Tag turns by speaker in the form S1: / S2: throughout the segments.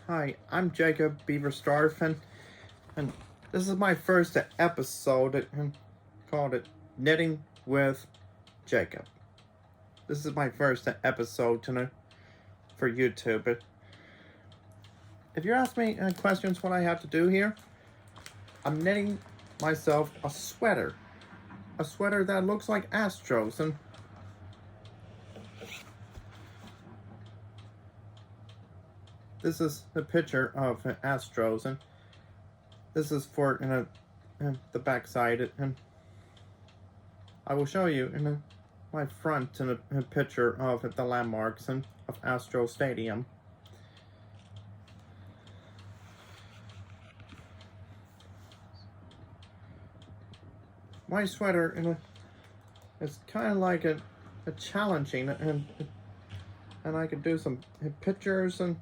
S1: Hi, I'm Jacob Beaverstarf, and this is my first episode called it Knitting with Jacob. This is my first episode for YouTube. If you ask me questions what I have to do here, I'm knitting myself a sweater. A sweater that looks like Astros, and this is a picture of Astros, and this is for the back side, and I will show you my front in a picture of the landmarks and of Astros Stadium. My sweater it's kind of like a challenging, and I could do some pictures, and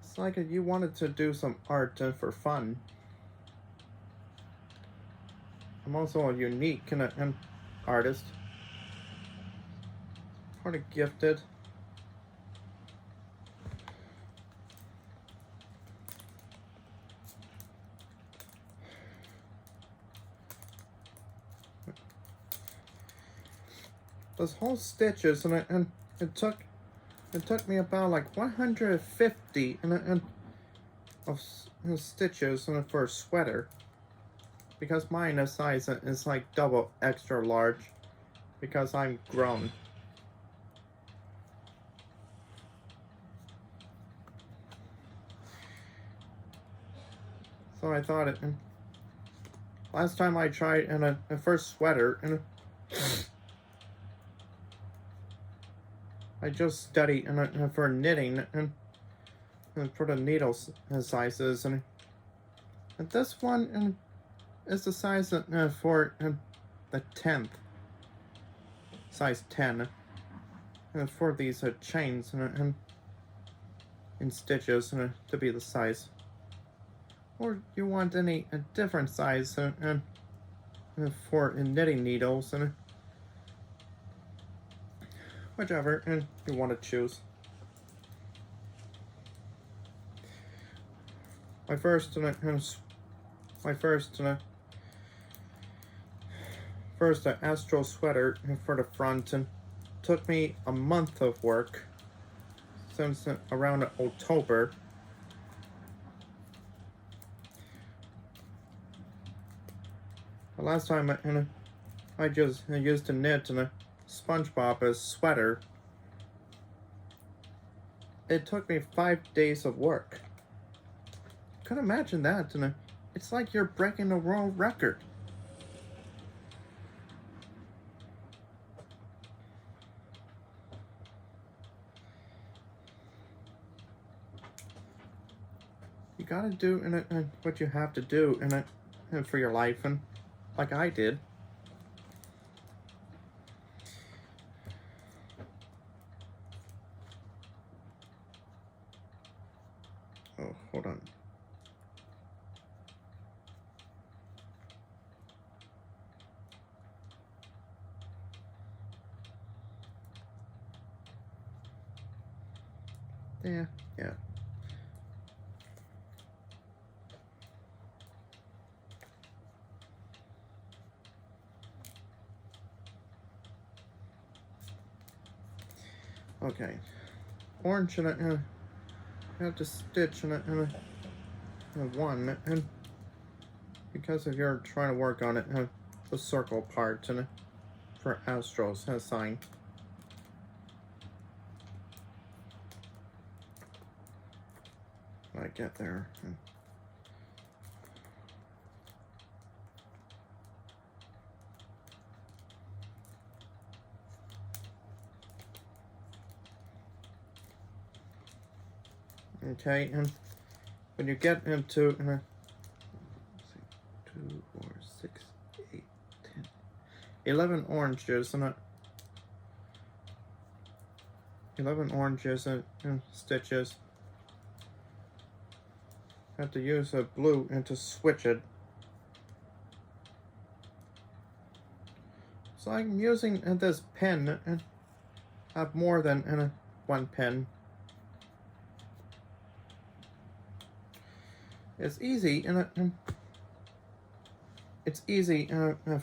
S1: it's like you wanted to do some art for fun. I'm also a unique an artist, part of gifted. Those whole stitches, and it took me about like 150 of stitches for a sweater, because mine size is like double extra large because I'm grown. So I thought last time I tried a first sweater I just studied for knitting and for the needle sizes, and this one is the size for the 10th, size 10, for these chains and in stitches to be the size. Or you want any different size for knitting needles, and whichever you want to choose. My first Astro sweater for the front took me a month of work, since around October. The last time I just used to knit SpongeBob sweater. It took me 5 days of work. Couldn't imagine that, it's like you're breaking a world record. You gotta do what you have to do for your life, and like I did. Oh, hold on. Yeah. Okay. Orange I have to stitch one, and because if you're trying to work on it, the circle part for Astros sign. When I get there. Okay, and when you get into 2, 4, 6, 8, 10, 11 oranges, 11 oranges and stitches. Have to use a blue to switch it. So I'm using this pen, and I have more than one pen. it's easy it's easy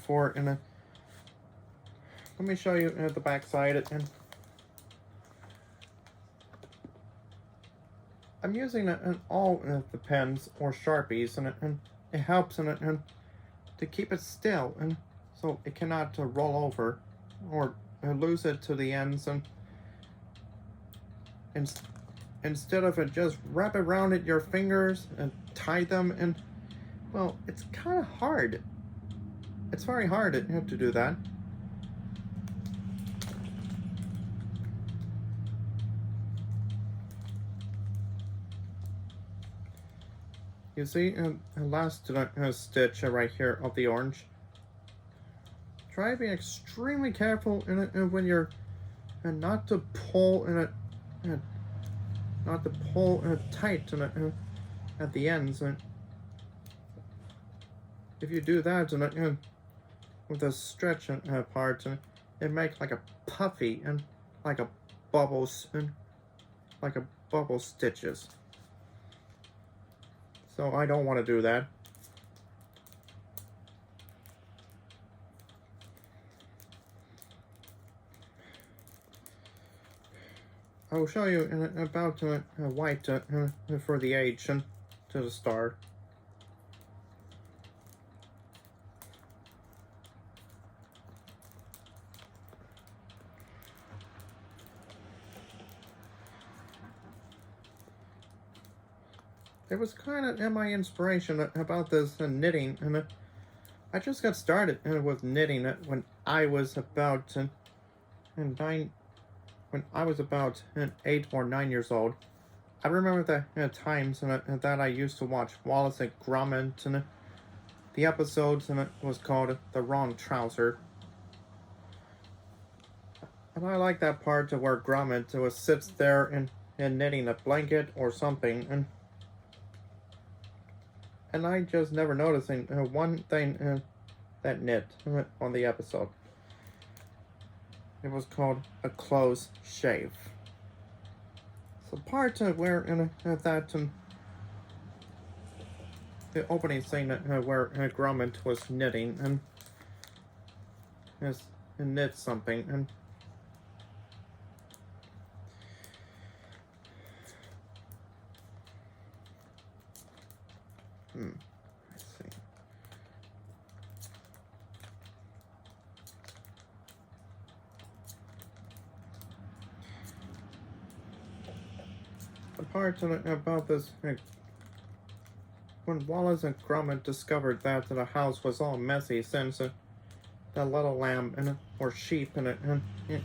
S1: for let me show you the back side and I'm using all the pens or Sharpies and it helps to keep it still and so it cannot roll over or lose it to the ends and instead of it just wrap it around it your fingers and tie them and well it's kind of hard. It's very hard to do that. You see, last stitch right here of the orange. Try to be extremely careful in it when you're, and not to pull in it, not to pull tight in it at the ends. And if you do that with the stretch part, it makes like a puffy and like a bubbles and like a bubble stitches. So I don't want to do that. I will show you about white for the H and to the star. It was kind of my inspiration about this knitting, and I just got started with knitting when I was about when I was about 8 or 9 years old. I remember the times that I used to watch Wallace and Gromit, and the episodes was called "The Wrong Trouser." And I like that part where Gromit sits there and knitting a blanket or something, and I just never noticing one thing that knit on the episode. It was called a close shave. So part where that the opening scene where Gromit was knitting and knit something and let's see. The part about this when Wallace and Gromit discovered that the house was all messy since the little lamb or sheep and it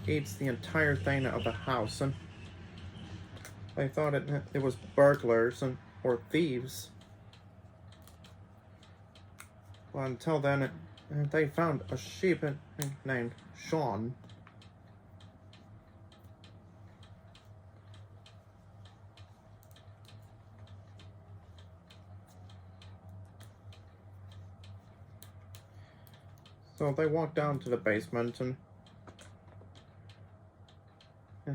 S1: eats the entire thing of the house and they thought it was burglars or thieves. Well, until then, they found a sheep named Sean. So they walked down to the basement and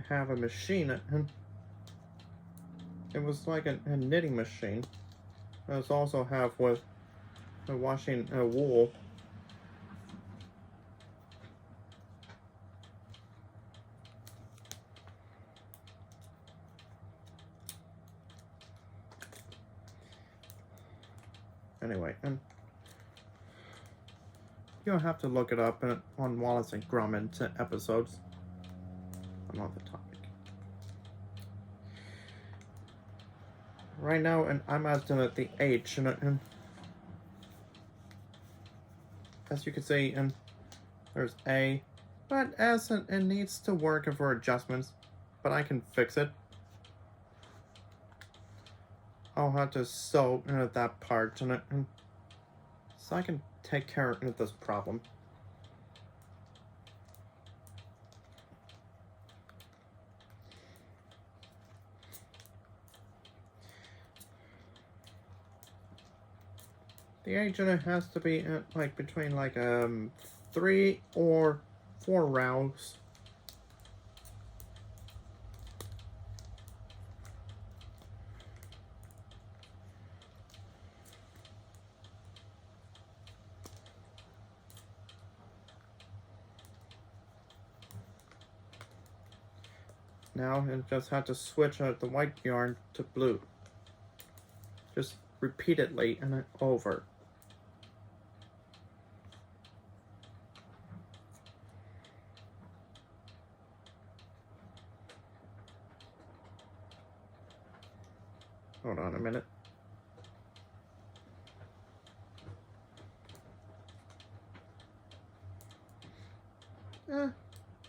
S1: have a machine. And it was like a knitting machine. It was also have with washing wool. Anyway, and you'll have to look it up on Wallace and Gromit episodes. I'm off the topic. Right now, and I'm at the H, and as you can see, and there's A, but S it needs to work for adjustments, but I can fix it. I'll have to sew that part so I can take care of this problem. The agent has to be like between like 3 or 4 rounds. Now I just have to switch the white yarn to blue. Just repeatedly and over. Hold on a minute.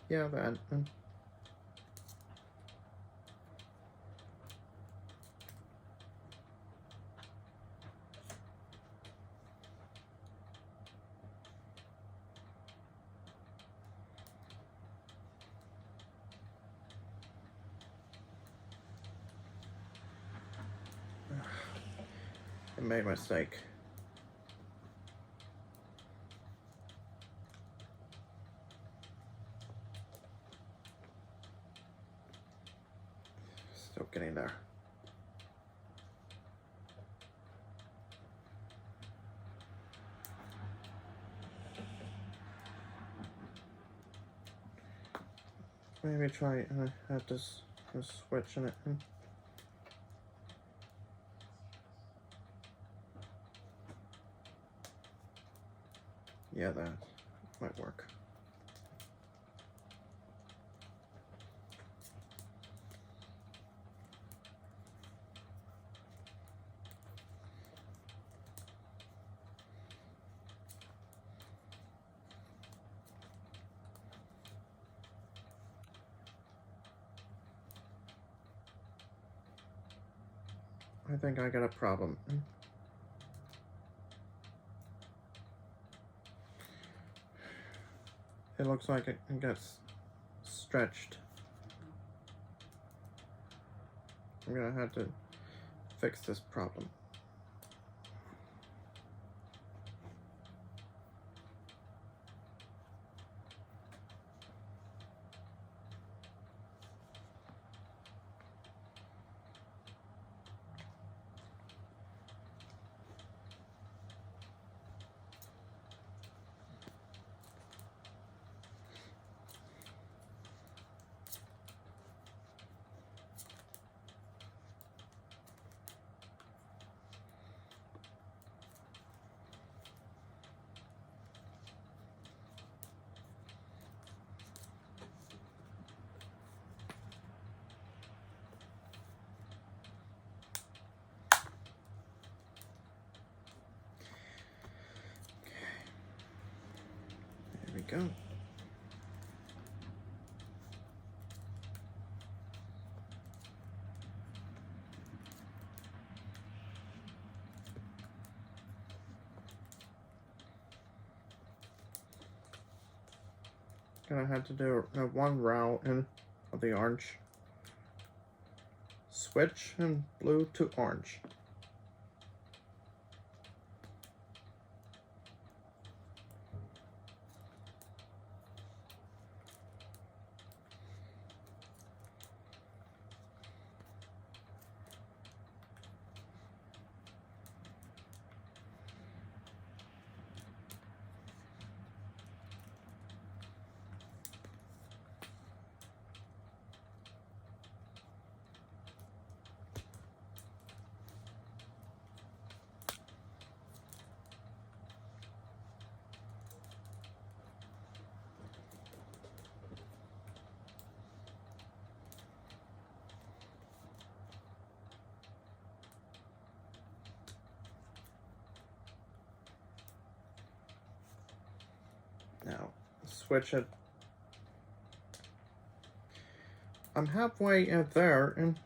S1: Yeah, that. I made a mistake. Still getting there. Maybe try have this switch in it. Yeah, that might work. I think I got a problem. It looks like it gets stretched. I'm gonna have to fix this problem. There we go. Gonna have to do one row in of the orange. Switch and blue to orange. Now, switch it. I'm halfway there, and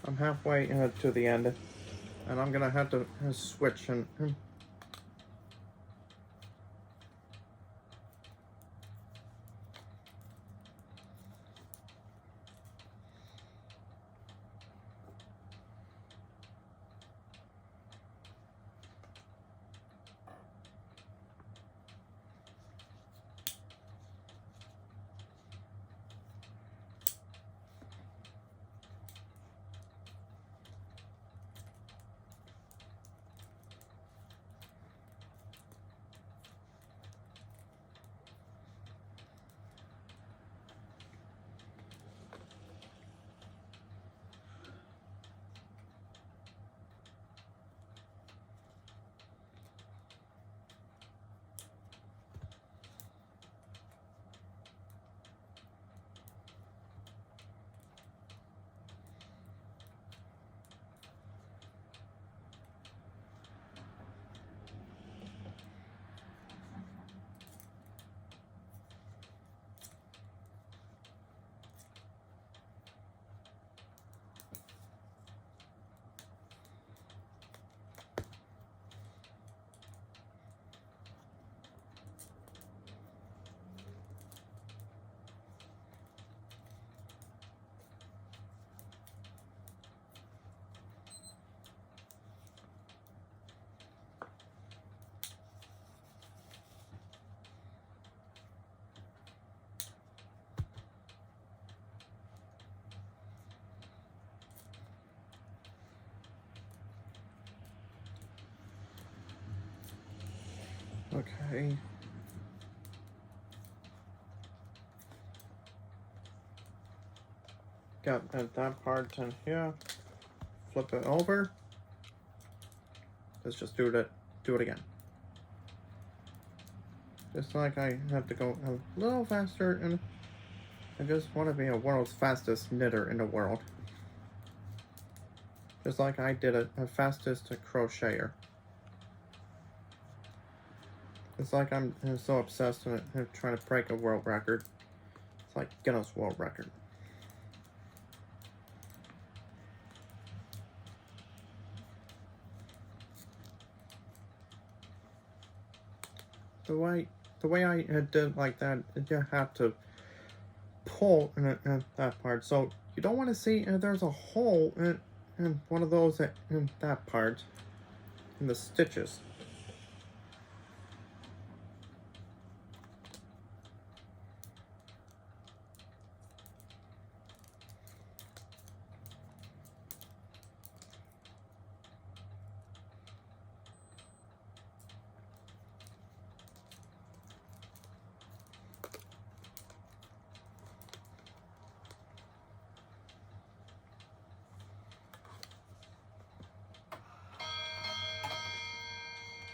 S1: I'm halfway to the end, and I'm gonna have to switch and Okay. Got that part in here. Flip it over. Let's just do it again. Just like I have to go a little faster, and I just want to be a world's fastest knitter in the world. Just like I did a fastest crocheter. It's like I'm so obsessed with trying to break a world record. It's like Guinness World Record. The way I did like that, you have to pull that part. So you don't want to see there's a hole in one of those in that part in the stitches.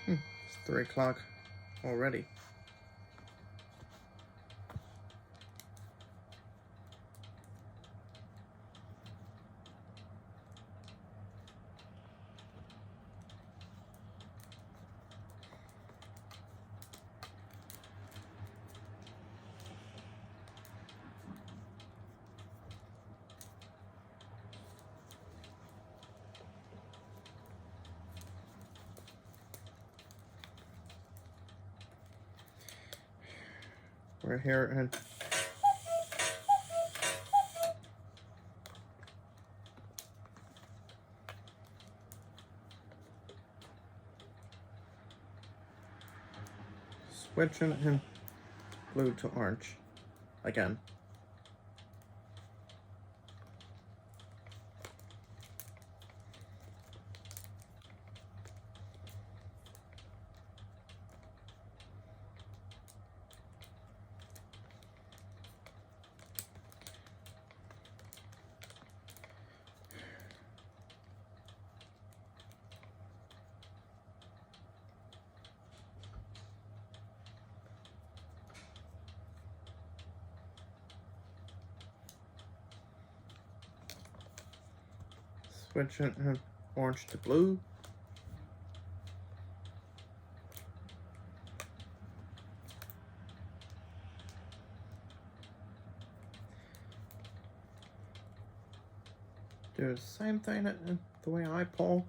S1: It's 3 o'clock already. We're here and switching blue to orange again. Switching orange to blue. Do the same thing the way I pull.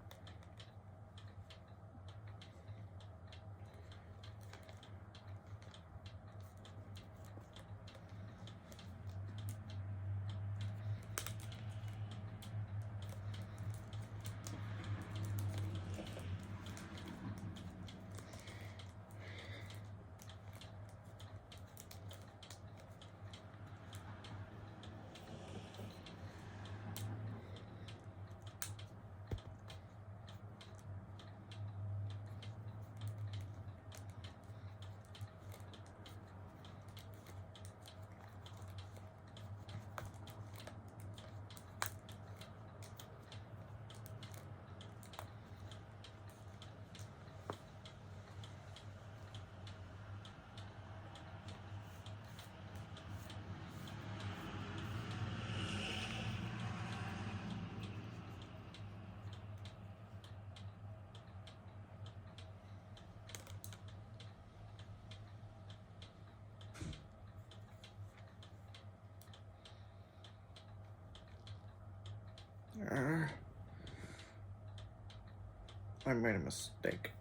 S1: I made a mistake.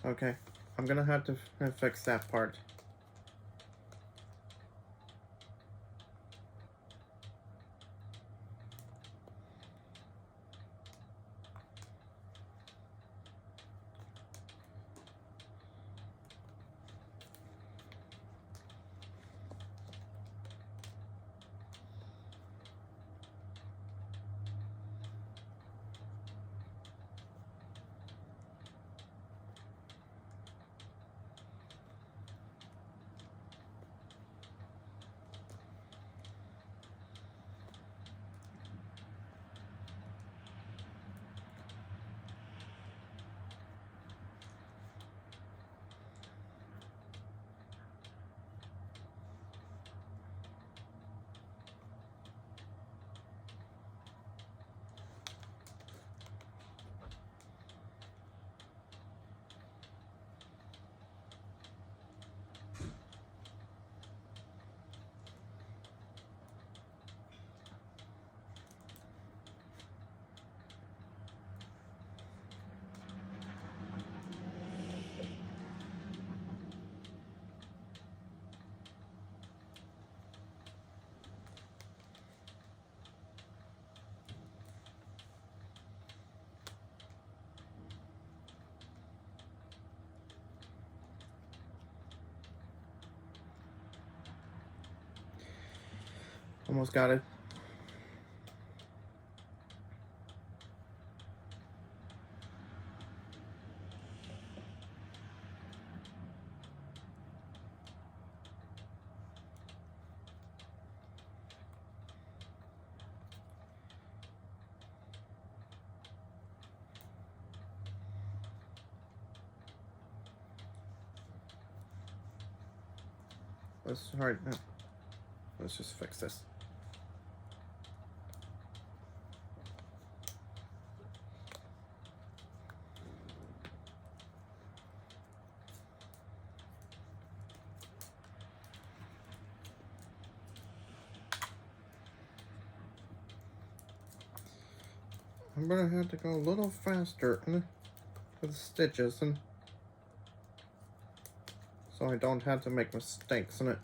S1: Okay, I'm gonna have to fix that part. Almost got it. Let's just fix this. I'm gonna have to go a little faster with the stitches, and so I don't have to make mistakes in it.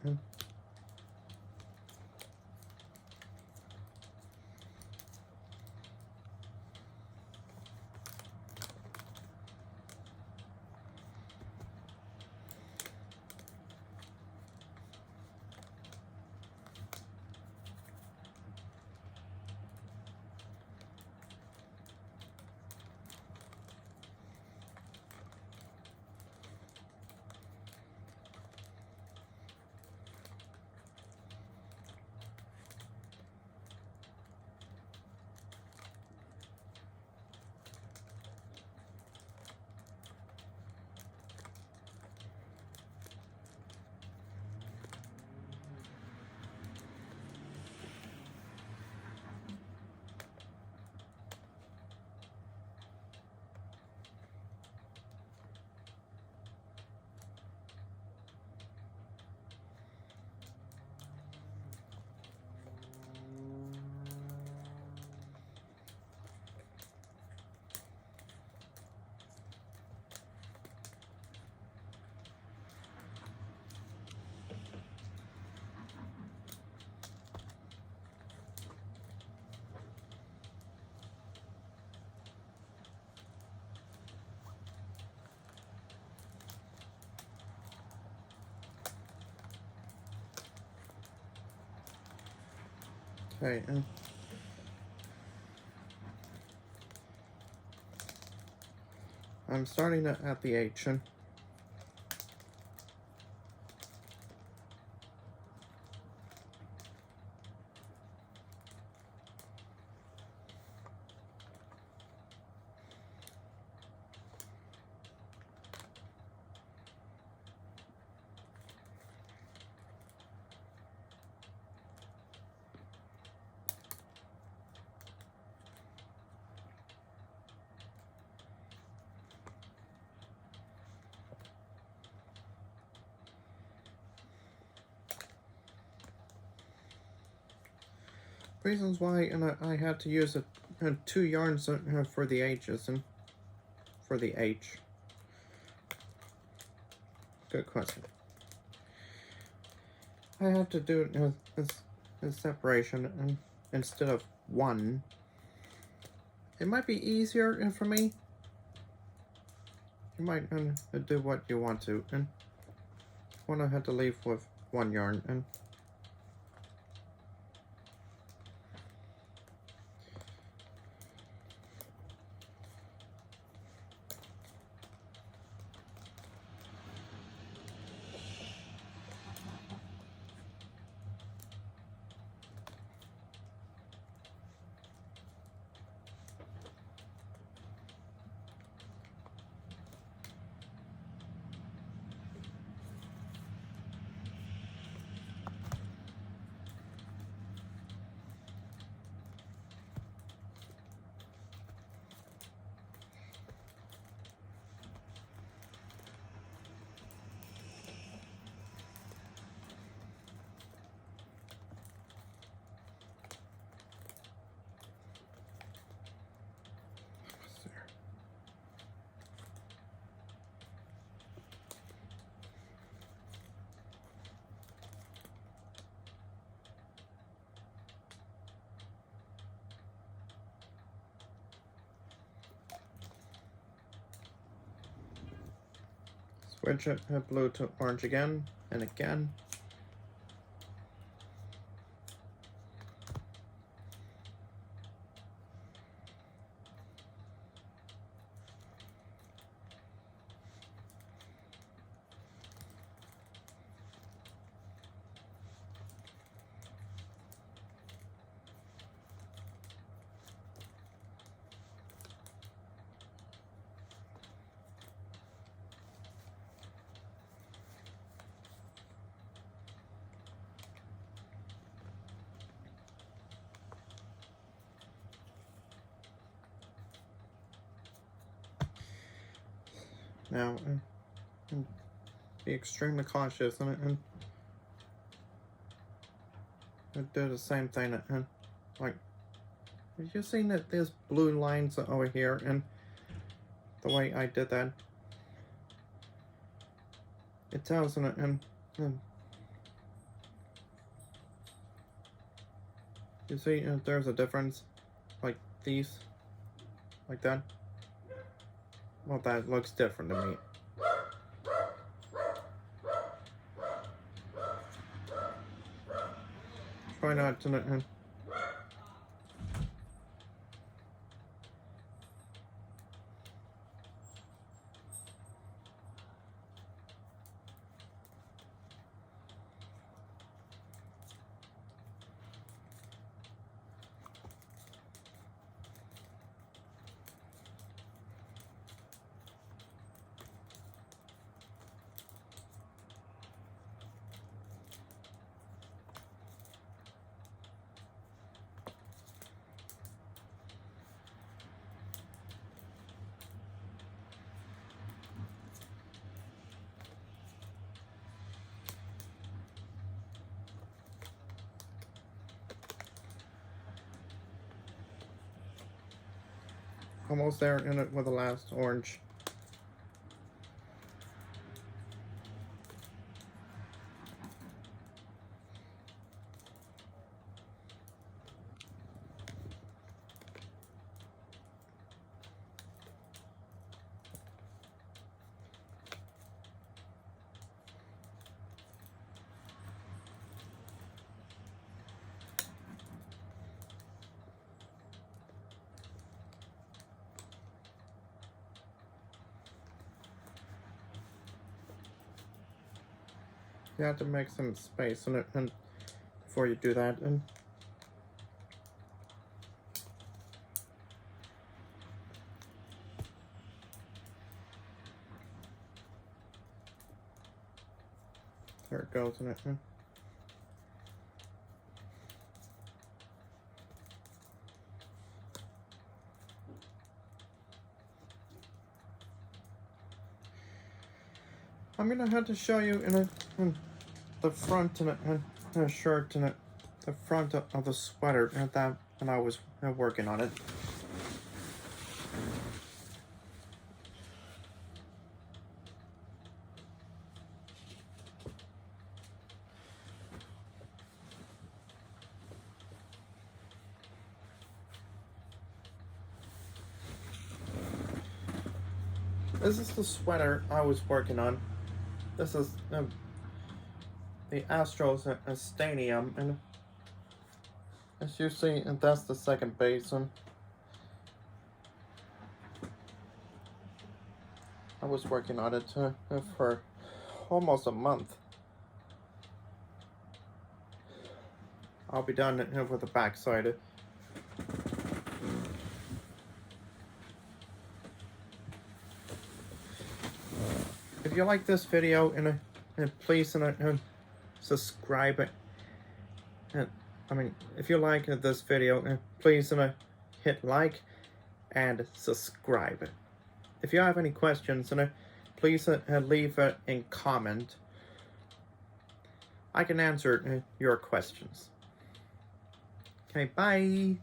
S1: Okay, I'm starting at the H. Reasons why I had to use 2 yarns for the H's and for the H. Good question. I have to do a separation instead of 1. It might be easier for me. You might do what you want to, and when I had to leave with 1 yarn and. Switch it blue to orange again and again. now. And be extremely cautious and do the same thing. And like, have you seen that there's blue lines over here and the way I did that? It tells and you see there's a difference, like these, like that. Well, that looks different to me. Try not to almost there in it with the last orange. You have to make some space in it and before you do that. And there it goes in it. I'm gonna have to show you in the front and a shirt and the front of the sweater and that when I was working on it. This is the sweater I was working on. This is the Astros stadium, and as you see, that's the second basin. I was working on it for almost a month. I'll be done with the back side. If you like this video, and please subscribe. And I mean, if you like this video, please hit like and subscribe. If you have any questions, please leave it in comment. I can answer your questions. Okay, bye.